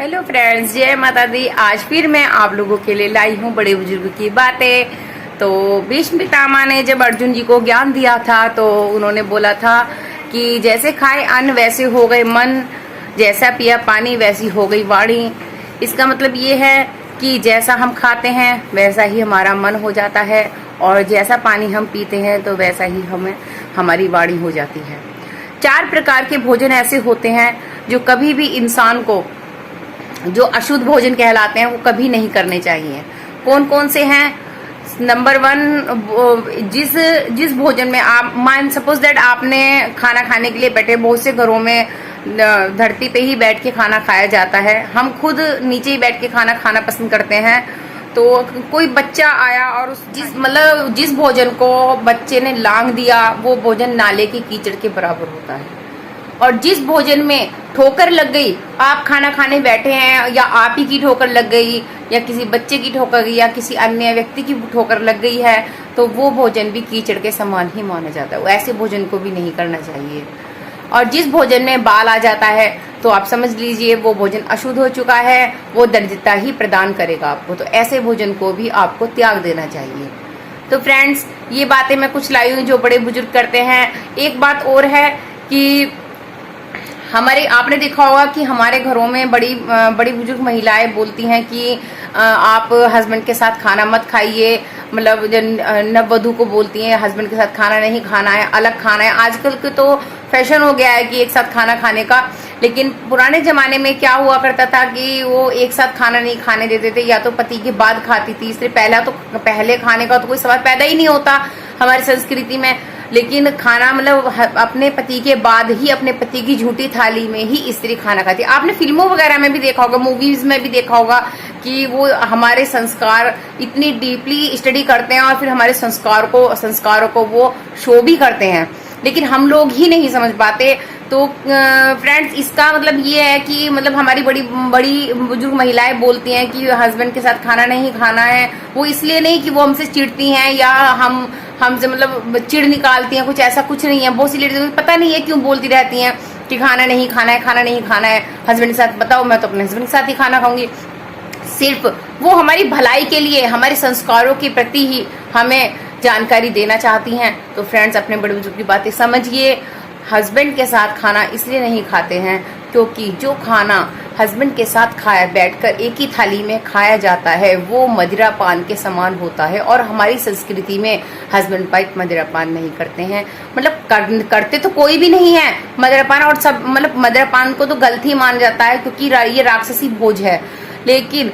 Hello friends, जय माता दी। आज फिर मैं आप लोगों के लिए लाई हूँ बड़े बुजुर्ग की बातें। तो भीष्म पितामह ने जब अर्जुन जी को ज्ञान दिया था तो उन्होंने बोला था कि जैसे खाए अन्न वैसे हो गए मन, जैसा पिया पानी वैसी हो गई वाणी। इसका मतलब ये है कि जैसा हम खाते हैं वैसा ही हमारा मन हो जाता है, और जैसा पानी हम पीते हैं तो वैसा ही हमारी वाणी हो जाती है। 4 प्रकार के भोजन ऐसे होते हैं जो कभी भी इंसान को, जो अशुद्ध भोजन कहलाते हैं, वो कभी नहीं करने चाहिए। कौन कौन से हैं? नंबर 1, जिस भोजन में आप मान सपोज दैट आपने खाना खाने के लिए बैठे, बहुत से घरों में धरती पे ही बैठ के खाना खाया जाता है। हम खुद नीचे ही बैठ के खाना खाना पसंद करते हैं। तो कोई बच्चा आया और जिस भोजन को बच्चे ने लांग दिया वो भोजन नाले के कीचड़ के बराबर होता है। और जिस भोजन में ठोकर लग गई, आप खाना खाने बैठे हैं या आप ही की ठोकर लग गई या किसी बच्चे की ठोकर गई या किसी अन्य व्यक्ति की ठोकर लग गई है, तो वो भोजन भी कीचड़ के समान ही माना जाता है। ऐसे भोजन को भी नहीं करना चाहिए। और जिस भोजन में बाल आ जाता है तो आप समझ लीजिए वो भोजन अशुद्ध हो चुका है, वो दरिद्रता ही प्रदान करेगा आपको। तो ऐसे भोजन को भी आपको त्याग देना चाहिए। तो फ्रेंड्स, ये बातें मैं कुछ लाई हूँ जो बड़े बुजुर्ग करते हैं। एक बात और है कि आपने देखा होगा कि हमारे घरों में बड़ी बुजुर्ग महिलाएं बोलती हैं कि आप हस्बैंड के साथ खाना मत खाइए। मतलब नववधु को बोलती हैं हस्बैंड के साथ खाना नहीं खाना है, अलग खाना है। आजकल के तो फैशन हो गया है कि एक साथ खाना खाने का, लेकिन पुराने जमाने में क्या हुआ करता था कि वो एक साथ खाना नहीं खाने देते थे, या तो पति के बाद खाती थी। इसलिए पहले खाने का तो कोई सवाल पैदा ही नहीं होता हमारी संस्कृति में। लेकिन खाना मतलब अपने पति के बाद ही अपने पति की झूठी थाली में ही स्त्री खाना खाती है। आपने फिल्मों वगैरह में भी देखा होगा, मूवीज में भी देखा होगा कि वो हमारे संस्कार इतनी डीपली स्टडी करते हैं और फिर हमारे संस्कारों को वो शो भी करते हैं, लेकिन हम लोग ही नहीं समझ पाते। तो फ्रेंड्स, इसका मतलब ये है कि मतलब हमारी बड़ी बुजुर्ग महिलाएं बोलती हैं कि हस्बैंड के साथ खाना नहीं खाना है। वो इसलिए नहीं कि वो हमसे चिढ़ती हैं या हमसे मतलब चिढ़ निकालती हैं, कुछ ऐसा कुछ नहीं है। बहुत सी लेडीज पता नहीं है क्यों बोलती रहती हैं कि खाना नहीं खाना है, खाना नहीं खाना है हस्बैंड के साथ। बताओ, मैं तो अपने हस्बैंड के साथ ही खाना खाऊंगी। सिर्फ वो हमारी भलाई के लिए, हमारे संस्कारों के प्रति ही हमें जानकारी देना चाहती हैं। तो फ्रेंड्स, अपने बड़े बुजुर्ग की बातें समझिए। हस्बैंड के साथ खाना इसलिए नहीं खाते हैं क्योंकि जो खाना हस्बैंड के साथ बैठकर एक ही थाली में खाया जाता है वो मदिरा पान के समान होता है। और हमारी संस्कृति में हस्बैंड वाइफ मदिरा पान नहीं करते हैं। मतलब करते तो कोई भी नहीं है मदिरा पान, और सब मतलब मदिरा पान को तो गलती मान जाता है क्योंकि ये राक्षसी भोज है। लेकिन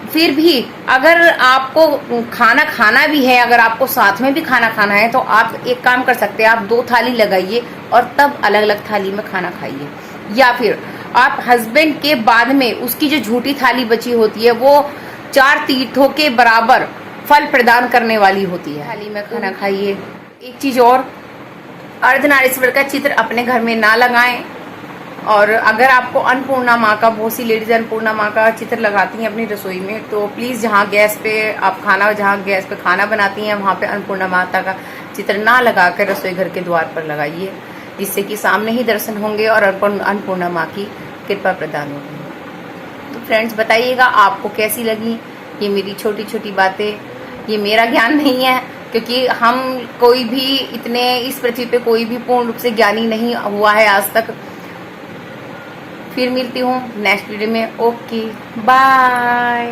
फिर भी अगर आपको खाना भी है, अगर आपको साथ में भी खाना खाना है, तो आप एक काम कर सकते हैं, आप 2 थाली लगाइए और तब अलग अलग थाली में खाना खाइए। या फिर आप हस्बैंड के बाद में उसकी जो झूठी थाली बची होती है वो 4 तीर्थों के बराबर फल प्रदान करने वाली होती है। थाली में खाना खाइए। एक चीज और, अर्धनारीश्वर का चित्र अपने घर में ना लगाएं। और अगर आपको अन्नपूर्णा माँ का, बहुत सी लेडीज अन्नपूर्णा माँ का चित्र लगाती हैं अपनी रसोई में, तो प्लीज जहाँ गैस पे खाना बनाती हैं वहाँ पे अन्नपूर्णा माता का चित्र ना लगा कर रसोई घर के द्वार पर लगाइए, जिससे कि सामने ही दर्शन होंगे और अन्नपूर्णा माँ की कृपा प्रदान होगी। तो फ्रेंड्स, बताइएगा आपको कैसी लगी ये मेरी छोटी छोटी बातें। ये मेरा ज्ञान नहीं है क्योंकि हम कोई भी इस पृथ्वी पे कोई भी पूर्ण रूप से ज्ञानी नहीं हुआ है आज तक। फिर मिलती हूँ नेक्स्ट वीडियो में। Okay, bye.